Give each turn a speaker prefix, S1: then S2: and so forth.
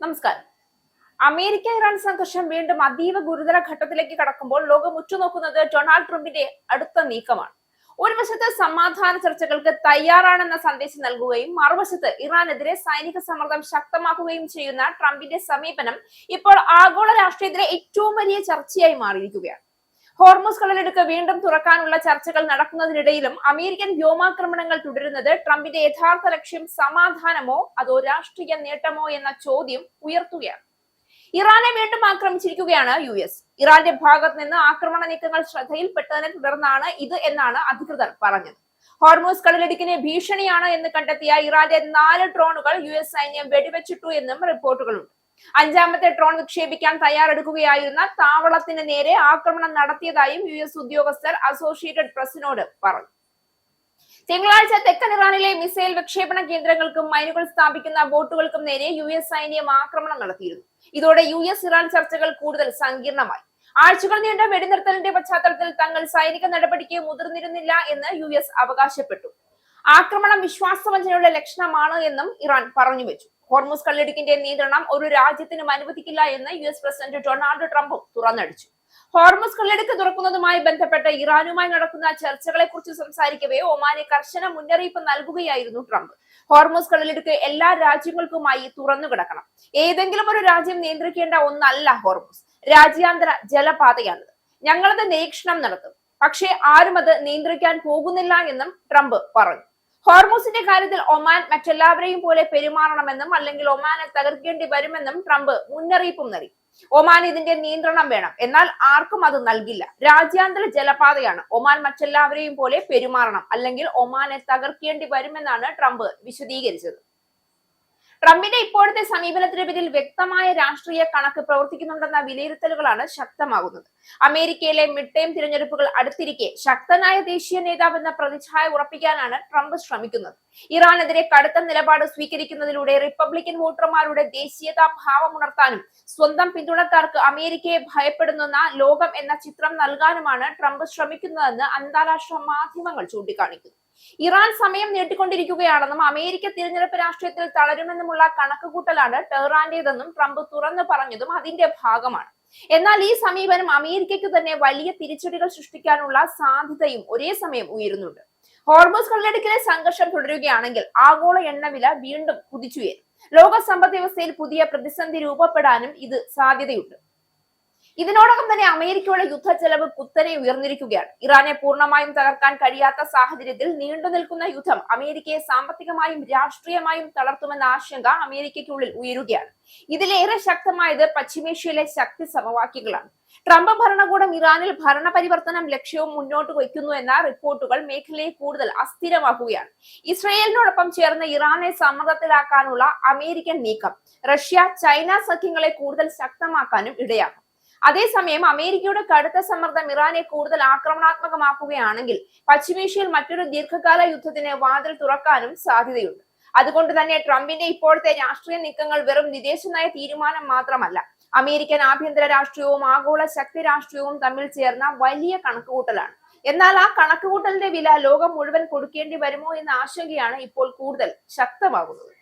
S1: നമസ്കാരം. America Iran സംഘർഷം വീണ്ടും അതീവ ഗുരുതര ഘട്ടത്തിലേക്ക് കടക്കുമ്പോൾ ലോകം ഉറ്റുനോക്കുന്നത് ഡൊണാൾഡ് ട്രംപിന്റെ അടുത്ത നീക്കമാണ്. ഒരു വശത്ത് സമാധാന ചർച്ചകൾക്ക് തയ്യാറാണെന്ന സന്ദേശം നൽകുകയും മറുവശത്ത് ഇറാനെതിരെ സൈനിക സമ്മർദ്ദം ശക്തമാക്കുകയും ചെയ്യുന്ന ട്രംപിന്റെ സമീപനം ഇപ്പോൾ ആഗോള രാഷ്ട്രീയത്തിലെ ഏറ്റവും വലിയ ചർച്ചയായി മാറിയിരിക്കുകയാണ്. ഹോർമുസ് കടലിടുക്ക് വീണ്ടും തുറക്കാനുള്ള ചർച്ചകൾ നടക്കുന്നതിനിടയിലും അമേരിക്കൻ വ്യോമാക്രമണങ്ങൾ തുടരുന്നത് ട്രംപിന്റെ യഥാർത്ഥ ലക്ഷ്യം സമാധാനമോ അതോ രാഷ്ട്രീയ നേട്ടമോ എന്ന ചോദ്യം ഉയർത്തുകയാണ്. ഇറാനെ വീണ്ടും ആക്രമിച്ചിരിക്കുകയാണ് US. ഇറാന്റെ ഭാഗത്ത് നിന്ന് ആക്രമണ നീക്കങ്ങൾ ശ്രദ്ധയിൽപ്പെട്ടതിനെ തുടർന്നാണ് ഇത് എന്നാണ് അധികൃതർ പറഞ്ഞത്. ഹോർമുസ് കടലിടുക്കിന് ഭീഷണിയാണ് എന്ന് കണ്ടെത്തിയ ഇറാന്റെ 4 ഡ്രോണുകൾ US സൈന്യം വെടിവെച്ചിട്ടു എന്നും റിപ്പോർട്ടുകളുണ്ട്. 5ാമത്തെ ഡ്രോൺ വിക്ഷേപിക്കാൻ തയ്യാറെടുക്കുകയായിരുന്ന താവളത്തിന് നേരെ ആക്രമണം നടത്തിയതായും US ഉദ്യോഗസ്ഥർ അസോസിയേറ്റഡ് പ്രസിനോട് പറഞ്ഞു. തിങ്കളാഴ്ച തെക്കൻ ഇറാനിലെ മിസൈൽ വിക്ഷേപണ കേന്ദ്രങ്ങൾക്കും മൈനുകൾ സ്ഥാപിക്കുന്ന ബോട്ടുകൾക്കും നേരെ US സൈന്യം ആക്രമണം നടത്തിയിരുന്നു. ഇതോടെ US ഇറാൻ ചർച്ചകൾ കൂടുതൽ സങ്കീർണമായി. ആഴ്ചകൾ നീണ്ട വെടിനിർത്തലിന്റെ പശ്ചാത്തലത്തിൽ തങ്ങൾ സൈനിക നടപടിക്ക് മുതിർന്നിരുന്നില്ല എന്ന് US അവകാശപ്പെട്ടു. ആക്രമണം വിശ്വാസവഞ്ചനയുടെ ലക്ഷണമാണ് എന്നും ഇറാൻ പറഞ്ഞു വെച്ചു. ഹോർമുസ് കടലിടുക്കിന്റെ നിയന്ത്രണം ഒരു രാജ്യത്തിനും അനുവദിക്കില്ല എന്ന് US പ്രസിഡന്റ് ഡൊണാൾഡ് ട്രംപും തുറന്നടിച്ചു. ഹോർമുസ് കടലിടുക്ക് തുറക്കുന്നതുമായി ബന്ധപ്പെട്ട് ഇറാനുമായി നടക്കുന്ന ചർച്ചകളെ കുറിച്ച് സംസാരിക്കവേ ഒമാനെ കർശന മുന്നറിയിപ്പ് നൽകുകയായിരുന്നു ട്രംപ്. ഹോർമുസ് കടലിടുക്ക് എല്ലാ രാജ്യങ്ങൾക്കുമായി തുറന്നു കിടക്കണം. ഏതെങ്കിലും ഒരു രാജ്യം നിയന്ത്രിക്കേണ്ട ഒന്നല്ല ഹോർമുസ്, രാജ്യാന്തര ജലപാതയാണിത്. ഞങ്ങളത് നിരീക്ഷണം നടത്തും, പക്ഷേ ആരും അത് നിയന്ത്രിക്കാൻ പോകുന്നില്ല എന്നും ട്രംപ് പറഞ്ഞു. ഹോർമുസിന്റെ കാര്യത്തിൽ ഒമാൻ മറ്റെല്ലാവരെയും പോലെ പെരുമാറണമെന്നും അല്ലെങ്കിൽ ഒമാനെ തകർക്കേണ്ടി വരുമെന്നും ട്രംപ് മുന്നറിയിപ്പും നൽകി. ഒമാൻ ഇതിന്റെ നിയന്ത്രണം വേണം, എന്നാൽ ആർക്കും അത് നൽകില്ല. രാജ്യാന്തര ജലപാതയാണ്. ഒമാൻ മറ്റെല്ലാവരെയും പോലെ പെരുമാറണം, അല്ലെങ്കിൽ ഒമാനെ തകർക്കേണ്ടി വരുമെന്നാണ് ട്രംപ് വിശദീകരിച്ചത്. ട്രംപിന്റെ ഇപ്പോഴത്തെ സമീപനത്തിന് പിന്നിൽ വ്യക്തമായ രാഷ്ട്രീയ കണക്ക് പ്രവർത്തിക്കുന്നുണ്ടെന്ന വിലയിരുത്തലുകളാണ് ശക്തമാകുന്നത്. അമേരിക്കയിലെ മിഡ് ടൈം തിരഞ്ഞെടുപ്പുകൾ അടുത്തിരിക്കെ ശക്തനായ ദേശീയ നേതാവെന്ന പ്രതിച്ഛായ ഉറപ്പിക്കാനാണ് ട്രംപ് ശ്രമിക്കുന്നത്. ഇറാനെതിരെ കടുത്ത നിലപാട് സ്വീകരിക്കുന്നതിലൂടെ റിപ്പബ്ലിക്കൻ വോട്ടർമാരുടെ ദേശീയതാ ഭാവമുണർത്താനും സ്വന്തം പിന്തുണക്കാർക്ക് അമേരിക്കയെ ഭയപ്പെടുന്ന ലോകം എന്ന ചിത്രം നൽകാനുമാണ് ട്രംപ് ശ്രമിക്കുന്നതെന്ന് അന്താരാഷ്ട്ര മാധ്യമങ്ങൾ ചൂണ്ടിക്കാണിക്കുന്നു. ഇറാൻ സമയം നീട്ടിക്കൊണ്ടിരിക്കുകയാണെന്നും അമേരിക്ക തിരഞ്ഞെടുപ്പ് രാഷ്ട്രീയത്തിൽ തളരുമെന്നുമുള്ള കണക്കുകൂട്ടലാണ് ടെഹ്റാന്റേതെന്നും ട്രംപ് തുറന്നു പറഞ്ഞതും അതിന്റെ ഭാഗമാണ്. എന്നാൽ ഈ സമീപനം അമേരിക്കയ്ക്ക് തന്നെ വലിയ തിരിച്ചടികൾ സൃഷ്ടിക്കാനുള്ള സാധ്യതയും ഒരേ സമയം ഉയരുന്നുണ്ട്. ഹോർമുസ് കടലിടുക്കിലെ സംഘർഷം തുടരുകയാണെങ്കിൽ ആഗോള എണ്ണവില വീണ്ടും കുതിച്ചുയരും. ലോക സമ്പദ് വ്യവസ്ഥയിൽ പുതിയ പ്രതിസന്ധി രൂപപ്പെടാനും ഇത് സാധ്യതയുണ്ട്. ഇതിനോടകം തന്നെ അമേരിക്കയുടെ യുദ്ധ ചെലവ് കുത്തനെ ഉയർന്നിരിക്കുകയാണ്. ഇറാനെ പൂർണ്ണമായും തകർക്കാൻ കഴിയാത്ത സാഹചര്യത്തിൽ നീണ്ടു നിൽക്കുന്ന യുദ്ധം അമേരിക്കയെ സാമ്പത്തികമായും രാഷ്ട്രീയമായും തളർത്തുമെന്ന ആശങ്ക അമേരിക്കയ്ക്കുള്ളിൽ ഉയരുകയാണ്. ഇതിലേറെ ശക്തമായത് പശ്ചിമേഷ്യയിലെ ശക്തി സമവാക്യങ്ങളാണ്. ട്രംപ് ഭരണകൂടം ഇറാനിൽ ഭരണപരിവർത്തനം ലക്ഷ്യവും മുന്നോട്ട് വയ്ക്കുന്നു എന്ന റിപ്പോർട്ടുകൾ മേഖലയെ കൂടുതൽ അസ്ഥിരമാക്കുകയാണ്. ഇസ്രയേലിനോടൊപ്പം ചേർന്ന് ഇറാനെ സമ്മർദ്ദത്തിലാക്കാനുള്ള അമേരിക്കൻ നീക്കം റഷ്യ ചൈന സഖ്യങ്ങളെ കൂടുതൽ ശക്തമാക്കാനും ഇടയാക്കും. അതേസമയം അമേരിക്കയുടെ കടുത്ത സമ്മർദ്ദം ഇറാനെ കൂടുതൽ ആക്രമണാത്മകമാക്കുകയാണെങ്കിൽ പശ്ചിമേഷ്യയിൽ മറ്റൊരു ദീർഘകാല യുദ്ധത്തിന് വാതിൽ തുറക്കാനും സാധ്യതയുണ്ട്. അതുകൊണ്ട് തന്നെ ട്രംപിന്റെ ഇപ്പോഴത്തെ രാഷ്ട്രീയ നീക്കങ്ങൾ വെറും വിദേശ നയ തീരുമാനം മാത്രമല്ല, അമേരിക്കൻ ആഭ്യന്തര രാഷ്ട്രീയവും ആഗോള ശക്തി രാഷ്ട്രീയവും തമ്മിൽ ചേർന്ന വലിയ കണക്കുകൂട്ടലാണ്. എന്നാൽ ആ കണക്കുകൂട്ടലിന്റെ വില ലോകം മുഴുവൻ കൊടുക്കേണ്ടി വരുമോ എന്ന ആശങ്കയാണ് ഇപ്പോൾ കൂടുതൽ ശക്തമാകുന്നത്.